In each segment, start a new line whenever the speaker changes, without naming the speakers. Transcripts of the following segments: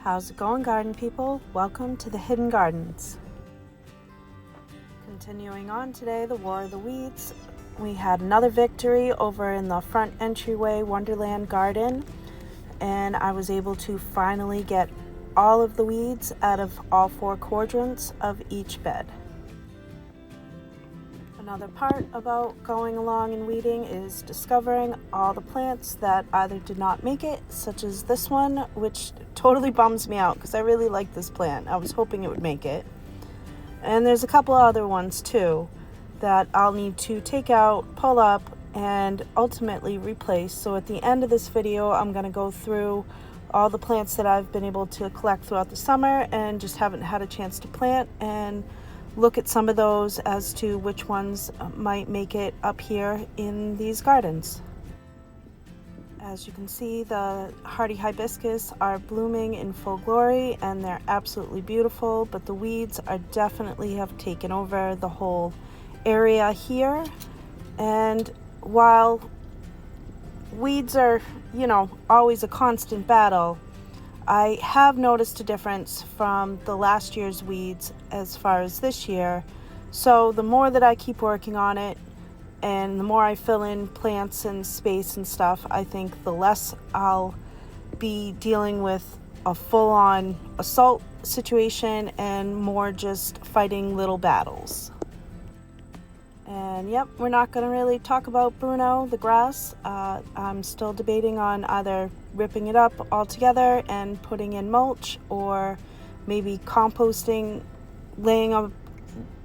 How's it going, garden people? Welcome to the Hidden Gardens. Continuing on today, the War of the Weeds. We had another victory over in the front entryway Wonderland garden, and I was able to finally get all of the weeds out of all 4 quadrants of each bed. Another part about going along and weeding is discovering all the plants that either did not make it, such as this one, which totally bums me out because I really like this plant. I was hoping it would make it. And there's a couple other ones too that I'll need to take out, pull up, and ultimately replace. So at the end of this video, I'm going to go through all the plants that I've been able to collect throughout the summer and just haven't had a chance to plant, and look at some of those as to which ones might make it up here in these gardens. As you can see, the hardy hibiscus are blooming in full glory and they're absolutely beautiful, but the weeds are definitely have taken over the whole area here. And while weeds are, always a constant battle, I have noticed a difference from the last year's weeds as far as this year. So the more that I keep working on it and the more I fill in plants and space and stuff, I think the less I'll be dealing with a full-on assault situation and more just fighting little battles. And yep, we're not going to really talk about Bruno, the grass. I'm still debating on either ripping it up altogether and putting in mulch, or maybe composting, laying a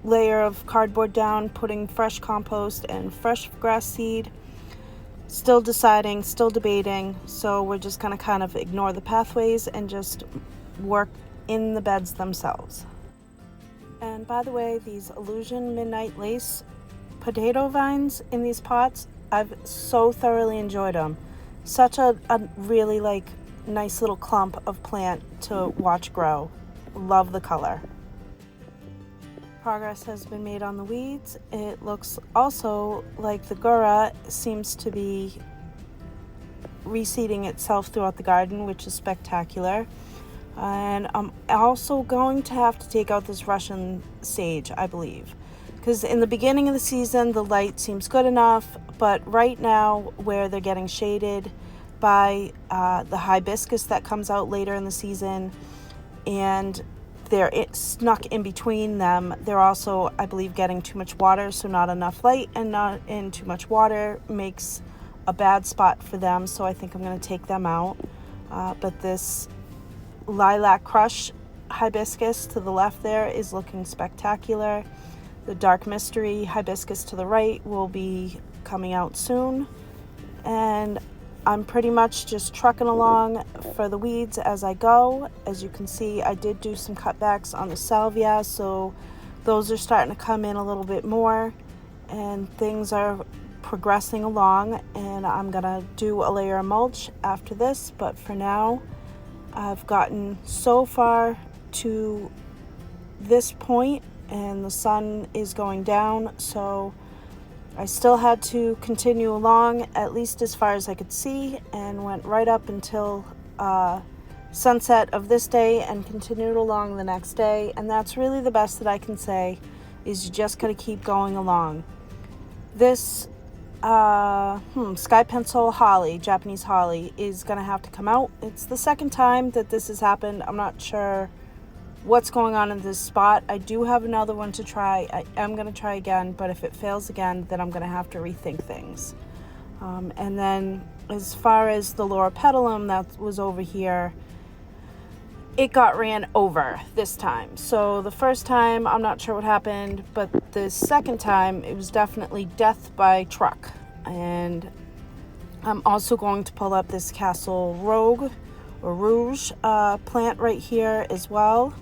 layer of cardboard down, putting fresh compost and fresh grass seed. Still deciding, still debating. So we're just going to kind of ignore the pathways and just work in the beds themselves. And by the way, these Illusion Midnight Lace potato vines in these pots, I've so thoroughly enjoyed them. Such a really nice little clump of plant to watch grow. Love the color. Progress has been made on the weeds. It looks also like the gura seems to be reseeding itself throughout the garden, which is spectacular. And I'm also going to have to take out this Russian sage, I believe, because in the beginning of the season the light seems good enough, but right now where they're getting shaded by the hibiscus that comes out later in the season, and they're snuck in between them, they're also, I believe, getting too much water. So not enough light and not in too much water makes a bad spot for them, so I think I'm going to take them out. But this lilac crush hibiscus to the left there is looking spectacular. The dark mystery hibiscus to the right will be coming out soon. And I'm pretty much just trucking along for the weeds as I go. As you can see, I did do some cutbacks on the salvia, so those are starting to come in a little bit more. And things are progressing along, and I'm gonna do a layer of mulch after this. But for now, I've gotten so far to this point and the sun is going down, so I still had to continue along at least as far as I could see, and went right up until sunset of this day and continued along the next day. And that's really the best that I can say, is you just gotta keep going along. This sky pencil holly, Japanese holly, is gonna have to come out. It's the second time that this has happened. I'm not sure what's going on in this spot. I do have another one to try. I am going to try again, but if it fails again, then I'm going to have to rethink things. And then as far as the loropetalum that was over here, it got ran over this time. So the first time, I'm not sure what happened, but the second time, it was definitely death by truck. And I'm also going to pull up this Castle Rogue or Rouge plant right here as well,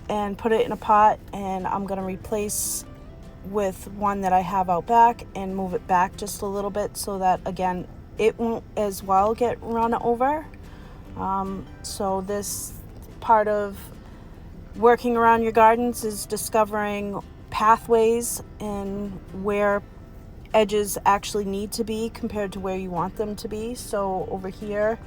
and put it in a pot, and I'm going to replace with one that I have out back and move it back just a little bit so that, again, it won't as well get run over. So this part of working around your gardens is discovering pathways and where edges actually need to be compared to where you want them to be. So over here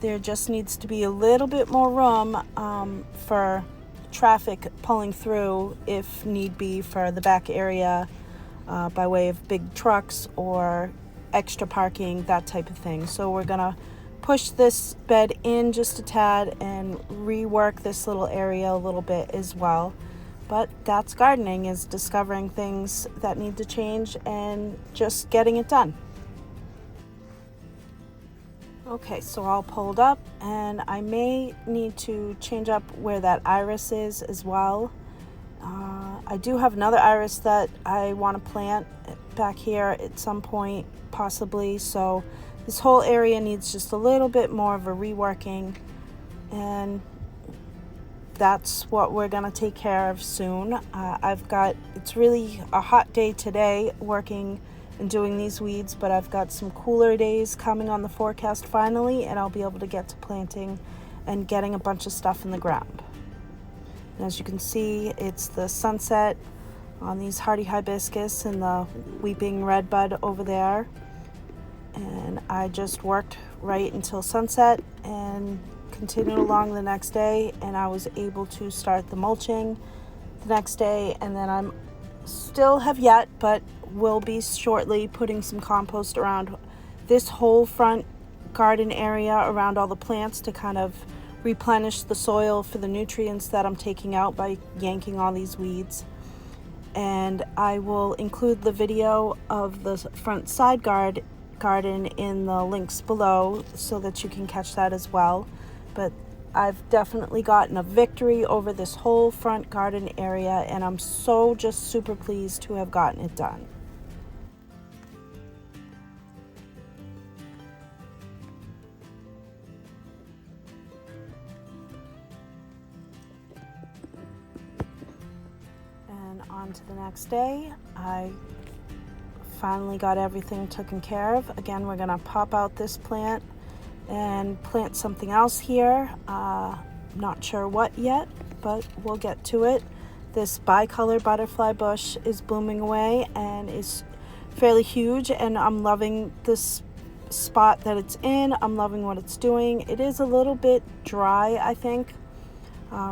There just needs to be a little bit more room for traffic pulling through if need be for the back area by way of big trucks or extra parking, that type of thing. So we're gonna push this bed in just a tad and rework this little area a little bit as well. But that's gardening, is discovering things that need to change and just getting it done. Okay, so all pulled up, and I may need to change up where that iris is as well. I do have another iris that I want to plant back here at some point, possibly. So this whole area needs just a little bit more of a reworking, and that's what we're gonna take care of soon. It's really a hot day today working and doing these weeds, but I've got some cooler days coming on the forecast finally, and I'll be able to get to planting and getting a bunch of stuff in the ground. And as you can see, it's the sunset on these hardy hibiscus and the weeping redbud over there. And I just worked right until sunset and continued along the next day, and I was able to start the mulching the next day. And then I'm still have yet, but will be shortly, putting some compost around this whole front garden area around all the plants to kind of replenish the soil for the nutrients that I'm taking out by yanking all these weeds. And I will include the video of the front side garden in the links below so that you can catch that as well. But I've definitely gotten a victory over this whole front garden area, and I'm just super pleased to have gotten it done. And on to the next day. I finally got everything taken care of. Again, we're gonna pop out this plant and plant something else here. Not sure what yet, but we'll get to it. This bicolor butterfly bush is blooming away and is fairly huge, and I'm loving this spot that it's in. I'm loving what it's doing. It is a little bit dry, I think,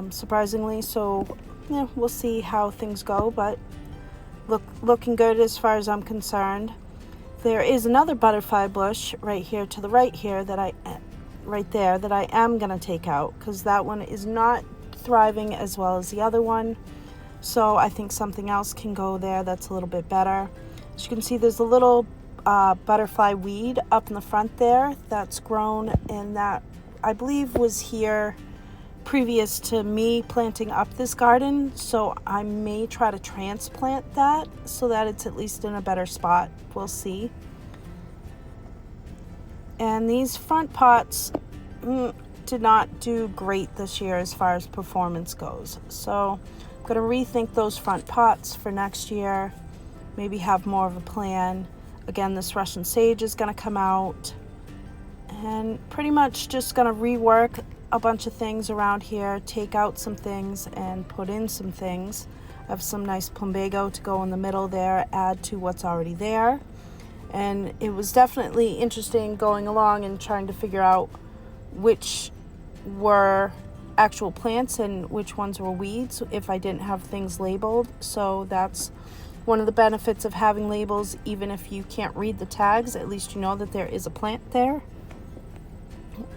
surprisingly, so yeah, we'll see how things go, but looking good as far as I'm concerned. There is another butterfly bush right here to the right here that I am going to take out, because that one is not thriving as well as the other one. So I think something else can go there that's a little bit better. As you can see, there's a little butterfly weed up in the front there that's grown, and that I believe was here previous to me planting up this garden. So I may try to transplant that so that it's at least in a better spot. We'll see. And these front pots did not do great this year as far as performance goes. So I'm going to rethink those front pots for next year. Maybe have more of a plan. Again, this Russian sage is going to come out. And pretty much just going to rework a bunch of things around here, take out some things and put in some things. I have some nice plumbago to go in the middle there, add to what's already there. And it was definitely interesting going along and trying to figure out which were actual plants and which ones were weeds if I didn't have things labeled. So that's one of the benefits of having labels. Even if you can't read the tags, at least you know that there is a plant there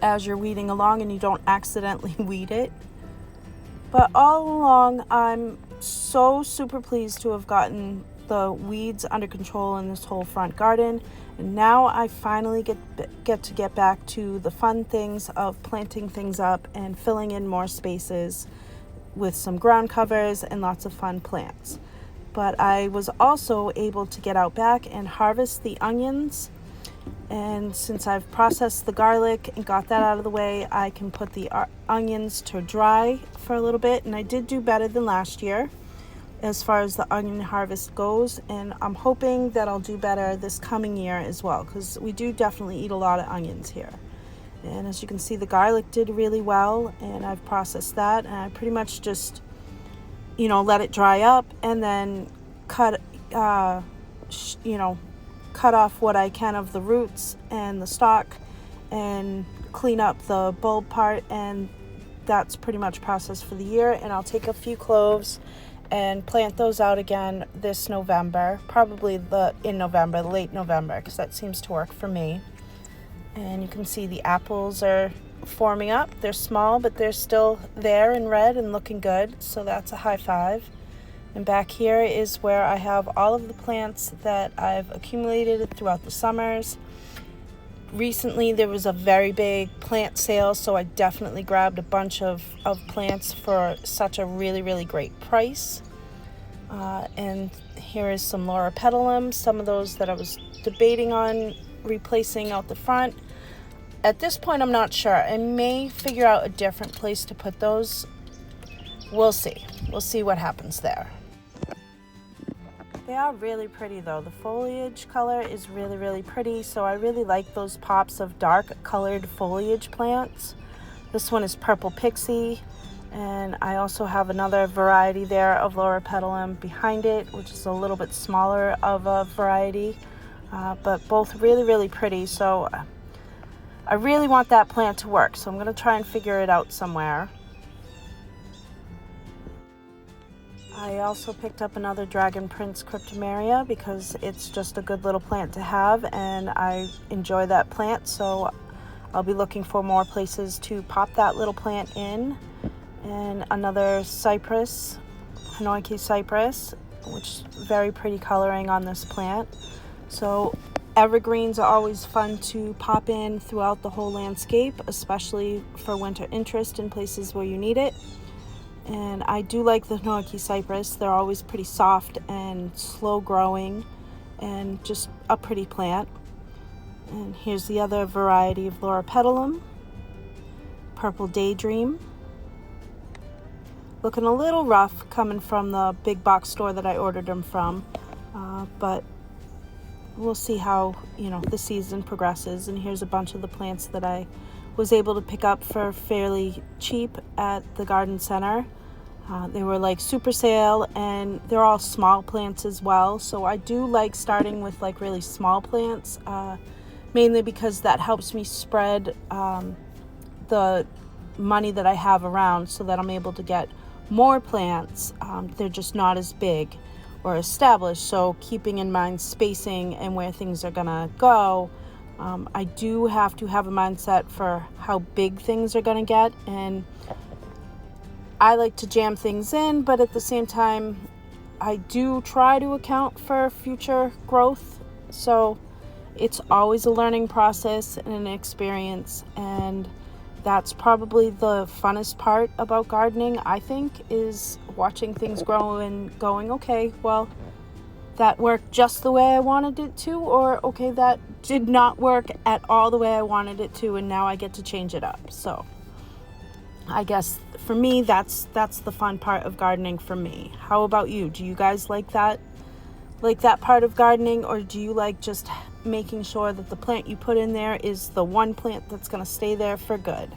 as you're weeding along and you don't accidentally weed it. But all along, I'm so super pleased to have gotten the weeds under control in this whole front garden. And now I finally get to get back to the fun things of planting things up and filling in more spaces with some ground covers and lots of fun plants. But I was also able to get out back and harvest the onions. And since I've processed the garlic and got that out of the way, I can put the onions to dry for a little bit. And I did do better than last year as far as the onion harvest goes. And I'm hoping that I'll do better this coming year as well, because we do definitely eat a lot of onions here. And as you can see, the garlic did really well, and I've processed that. And I pretty much just, let it dry up and then cut off what I can of the roots and the stalk and clean up the bulb part, and that's pretty much processed for the year. And I'll take a few cloves and plant those out again this November, probably late November, because that seems to work for me. And you can see the apples are forming up. They're small, but they're still there and red and looking good, so that's a high five. And back here is where I have all of the plants that I've accumulated throughout the summers. Recently there was a very big plant sale, so I definitely grabbed a bunch of plants for such a really, really great price. And here is some Loropetalum, some of those that I was debating on replacing out the front. At this point, I'm not sure. I may figure out a different place to put those. We'll see. We'll see what happens there. They are really pretty though. The foliage color is really, really pretty. So I really like those pops of dark colored foliage plants. This one is Purple Pixie. And I also have another variety there of Loropetalum behind it, which is a little bit smaller of a variety. But both really, really pretty. So I really want that plant to work. So I'm going to try and figure it out somewhere. I also picked up another Dragon Prince Cryptomeria because it's just a good little plant to have, and I enjoy that plant, so I'll be looking for more places to pop that little plant in. And another cypress, Hanoiki cypress, which is very pretty coloring on this plant. So evergreens are always fun to pop in throughout the whole landscape, especially for winter interest in places where you need it. And I do like the Hanoiki cypress. They're always pretty soft and slow growing and just a pretty plant. And here's the other variety of Loropetalum, Purple Daydream. Looking a little rough coming from the big box store that I ordered them from, but we'll see how the season progresses. And here's a bunch of the plants that I was able to pick up for fairly cheap at the garden center. They were like super sale, and they're all small plants as well. So I do like starting with like really small plants, mainly because that helps me spread the money that I have around so that I'm able to get more plants. They're just not as big or established. So keeping in mind spacing and where things are gonna go, I do have to have a mindset for how big things are gonna get, and I like to jam things in, but at the same time I do try to account for future growth. So it's always a learning process and an experience, and that's probably the funnest part about gardening, I think, is watching things grow and going, okay, well, that worked just the way I wanted it to, or okay, that did not work at all the way I wanted it to, and now I get to change it up. So I guess for me, that's the fun part of gardening for me. How about you? Do you guys like that part of gardening, or do you like just making sure that the plant you put in there is the one plant that's going to stay there for good?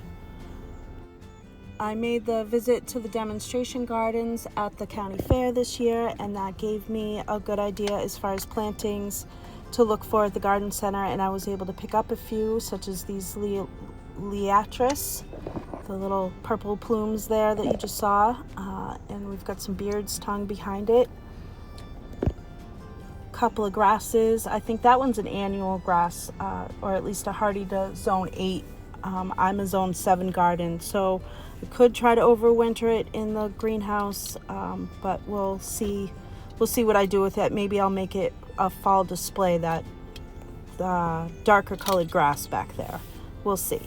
I made the visit to the demonstration gardens at the county fair this year, and that gave me a good idea as far as plantings to look for at the garden center, and I was able to pick up a few, such as these Liatris, the little purple plumes there that you just saw, and we've got some Beard's Tongue behind it. Couple of grasses. I think that one's an annual grass, or at least a hardy to zone 8. I'm a zone 7 garden, so I could try to overwinter it in the greenhouse, but we'll see what I do with it. Maybe I'll make it a fall display, that darker colored grass back there. We'll see.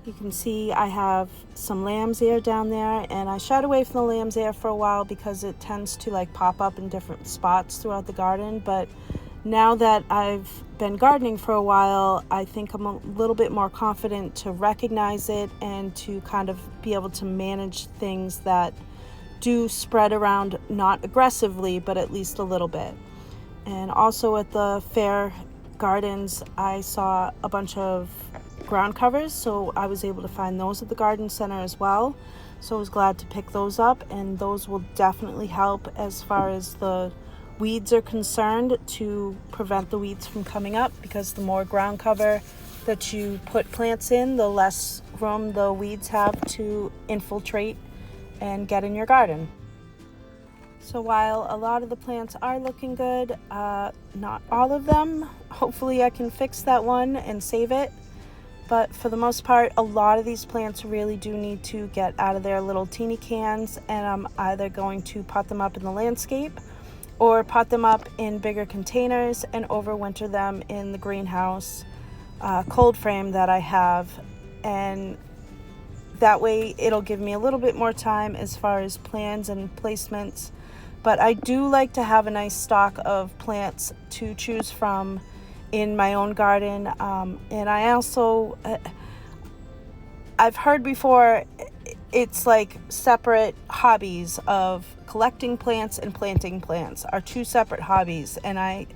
You can see I have some lamb's ear down there, and I shied away from the lamb's ear for a while because it tends to like pop up in different spots throughout the garden. But now that I've been gardening for a while, I think I'm a little bit more confident to recognize it and to kind of be able to manage things that do spread around, not aggressively, but at least a little bit. And also at the fair gardens, I saw a bunch of ground covers, so I was able to find those at the garden center as well. So I was glad to pick those up, and those will definitely help as far as the weeds are concerned, to prevent the weeds from coming up, because the more ground cover that you put plants in, the less room the weeds have to infiltrate and get in your garden. So while a lot of the plants are looking good, not all of them, hopefully I can fix that one and save it. But for the most part, a lot of these plants really do need to get out of their little teeny cans, and I'm either going to pot them up in the landscape or pot them up in bigger containers and overwinter them in the greenhouse cold frame that I have. And that way it'll give me a little bit more time as far as plans and placements. But I do like to have a nice stock of plants to choose from in my own garden. And I also, I've heard before, it's like separate hobbies of collecting plants and planting plants are two separate hobbies. And I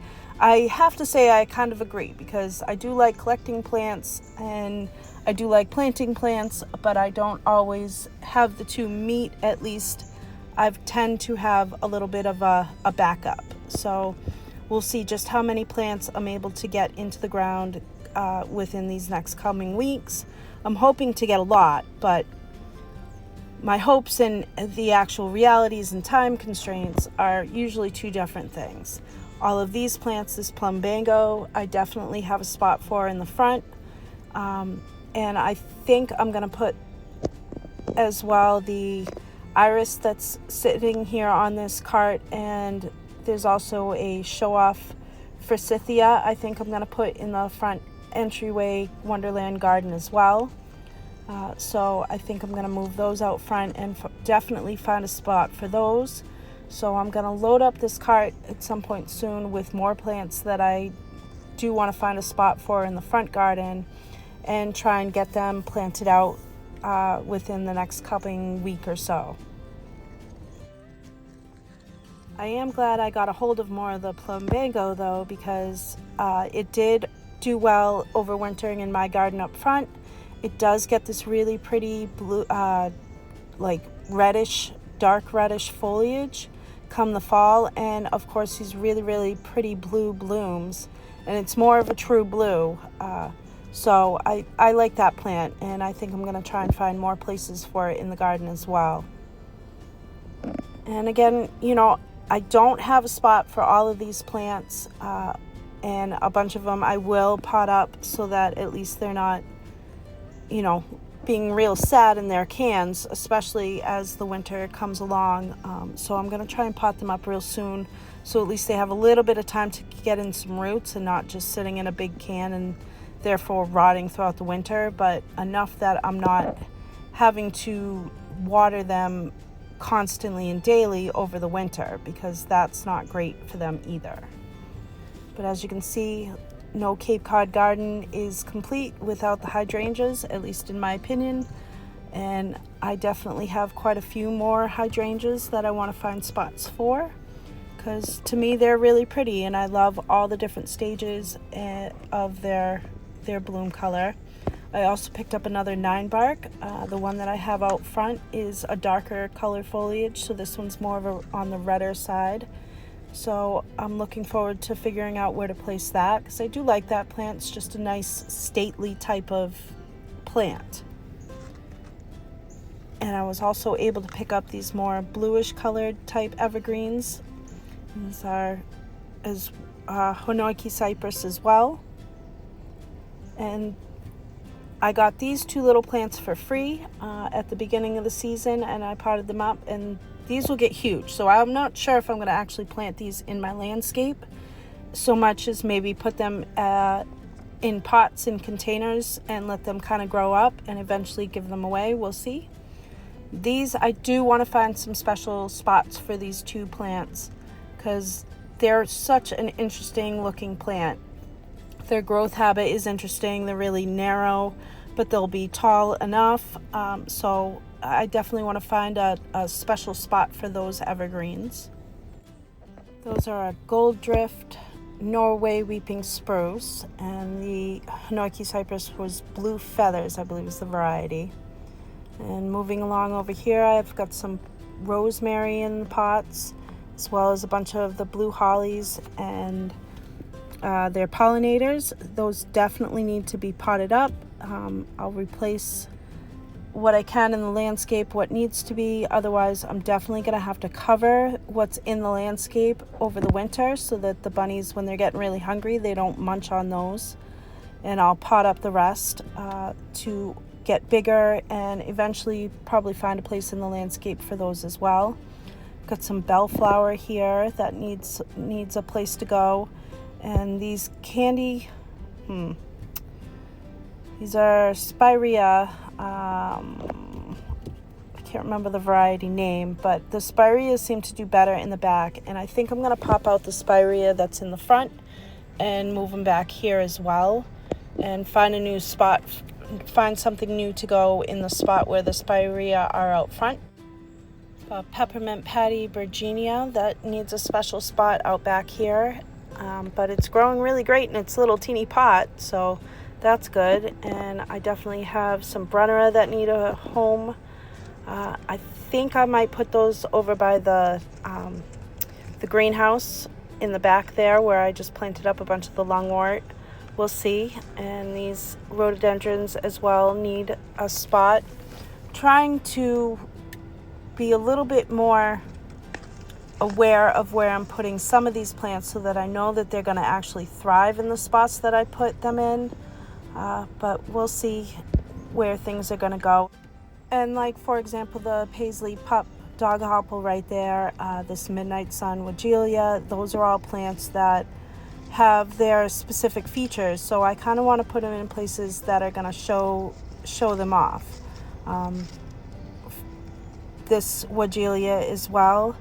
have to say I kind of agree, because I do like collecting plants and I do like planting plants, but I don't always have the two meet. At least I tend to have a little bit of a backup. So we'll see just how many plants I'm able to get into the ground within these next coming weeks. I'm hoping to get a lot, but my hopes and the actual realities and time constraints are usually two different things. All of these plants, this plumbago, I definitely have a spot for in the front. And I think I'm going to put as well the iris that's sitting here on this cart, and there's also a show-off forsythia I think I'm going to put in the front entryway wonderland garden as well. So I think I'm going to move those out front and definitely find a spot for those. So I'm going to load up this cart at some point soon with more plants that I do want to find a spot for in the front garden and try and get them planted out within the next coming week or so. I am glad I got a hold of more of the plumbago though, because it did do well overwintering in my garden up front. It does get this really pretty blue, like reddish, dark reddish foliage come the fall, and of course these really pretty blue blooms, and it's more of a true blue. So I like that plant, and I think I'm going to try and find more places for it in the garden as well. And again, you know, I don't have a spot for all of these plants, and a bunch of them I will pot up so that at least they're not, you know, being real sad in their cans, especially as the winter comes along. So I'm going to try and pot them up real soon, so at least they have a little bit of time to get in some roots and not just sitting in a big can and therefore rotting throughout the winter, but enough that I'm not having to water them constantly and daily over the winter, because that's not great for them either. But as you can see, no Cape Cod garden is complete without the hydrangeas, at least in my opinion. And I definitely have quite a few more hydrangeas that I want to find spots for, because to me they're really pretty, and I love all the different stages of their bloom color. I also picked up another 9-bark. The one that I have out front is a darker color foliage, so this one's more of on the redder side. So I'm looking forward to figuring out where to place that, because I do like that plant. It's just a nice stately type of plant. And I was also able to pick up these more bluish colored type evergreens. These are Hinoiki cypress as well. And I got these two little plants for free at the beginning of the season, and I potted them up, and these will get huge. So I'm not sure if I'm going to actually plant these in my landscape so much as maybe put them in pots and containers and let them kind of grow up and eventually give them away. We'll see. These, I do want to find some special spots for these two plants, because they're such an interesting looking plant. Their growth habit is interesting. They're really narrow, but they'll be tall enough. So I definitely want to find a special spot for those evergreens. Those are a gold drift, Norway weeping spruce, and the Hinoiki cypress was blue feathers, I believe is the variety. And moving along over here, I've got some rosemary in the pots, as well as a bunch of the blue hollies and They're pollinators. Those definitely need to be potted up. I'll replace what I can in the landscape, what needs to be. Otherwise, I'm definitely going to have to cover what's in the landscape over the winter so that the bunnies, when they're getting really hungry, they don't munch on those. And I'll pot up the rest to get bigger and eventually probably find a place in the landscape for those as well. Got some bellflower here that needs a place to go. And these candy, these are spirea. I can't remember the variety name, but the spirea seem to do better in the back. And I think I'm going to pop out the spirea that's in the front and move them back here as well. And find a new spot, find something new to go in the spot where the spirea are out front. Peppermint patty Virginia that needs a special spot out back here, but it's growing really great in its little teeny pot, so that's good. And I definitely have some Brunnera that need a home. I think I might put those over by the greenhouse in the back there where I just planted up a bunch of the lungwort. We'll see. And these rhododendrons as well need a spot. Trying to be a little bit more aware of where I'm putting some of these plants so that I know that they're going to actually thrive in the spots that I put them in. But we'll see where things are going to go. And like, for example, the paisley pup dog hopple right there, this midnight sun Weigela, those are all plants that have their specific features, so I kind of want to put them in places that are going to show them off. This Weigela as well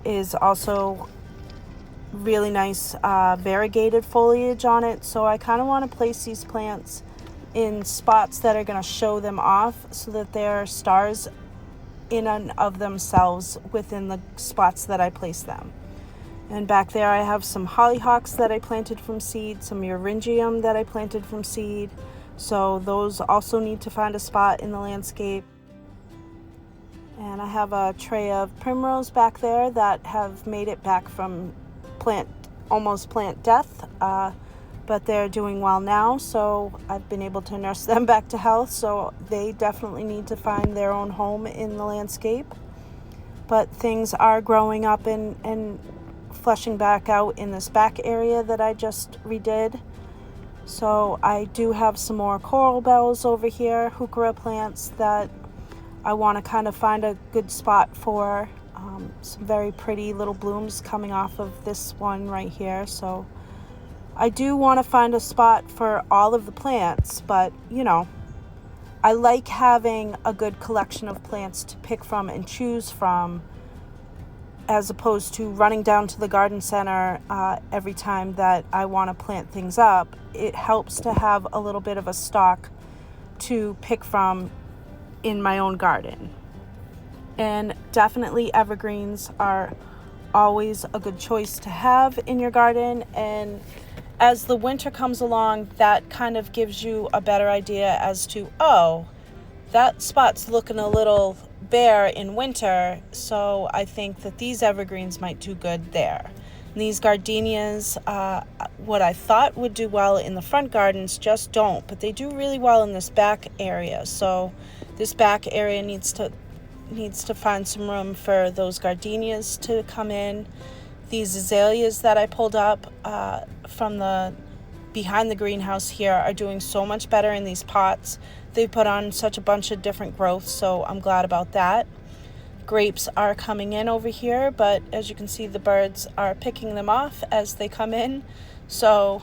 is also really nice variegated foliage on it, so I kind of want to place these plants in spots that are going to show them off so that they're stars in and of themselves within the spots that I place them. And back there I have some hollyhocks that I planted from seed, some euryngenium that I planted from seed. So those also need to find a spot in the landscape. And I have a tray of primrose back there that have made it back from almost plant death. But they're doing well now, so I've been able to nurse them back to health. So they definitely need to find their own home in the landscape. But things are growing up and fleshing back out in this back area that I just redid. So I do have some more coral bells over here, heuchera plants that I want to kind of find a good spot for. Some very pretty little blooms coming off of this one right here. So I do want to find a spot for all of the plants, but you know, I like having a good collection of plants to pick from and choose from, as opposed to running down to the garden center every time that I want to plant things up. It helps to have a little bit of a stock to pick from in my own garden. And definitely evergreens are always a good choice to have in your garden. And as the winter comes along, that kind of gives you a better idea as to, oh, that spot's looking a little bare in winter, so I think that these evergreens might do good there. And these gardenias, what I thought would do well in the front gardens just don't, but they do really well in this back area. So this back area needs to find some room for those gardenias to come in. These azaleas that I pulled up from behind the greenhouse here are doing so much better in these pots. They put on such a bunch of different growths, so I'm glad about that. Grapes are coming in over here, but as you can see, the birds are picking them off as they come in. So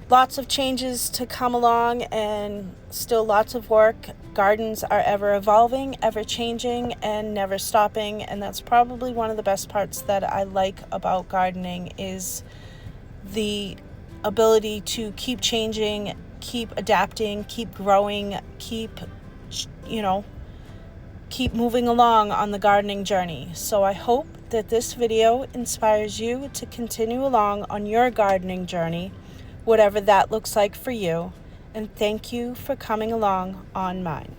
lots of changes to come along and still lots of work. Gardens are ever evolving, ever changing, and never stopping. And that's probably one of the best parts that I like about gardening, is the ability to keep changing, keep adapting, keep growing, keep moving along on the gardening journey. So I hope that this video inspires you to continue along on your gardening journey, whatever that looks like for you. And thank you for coming along on mine.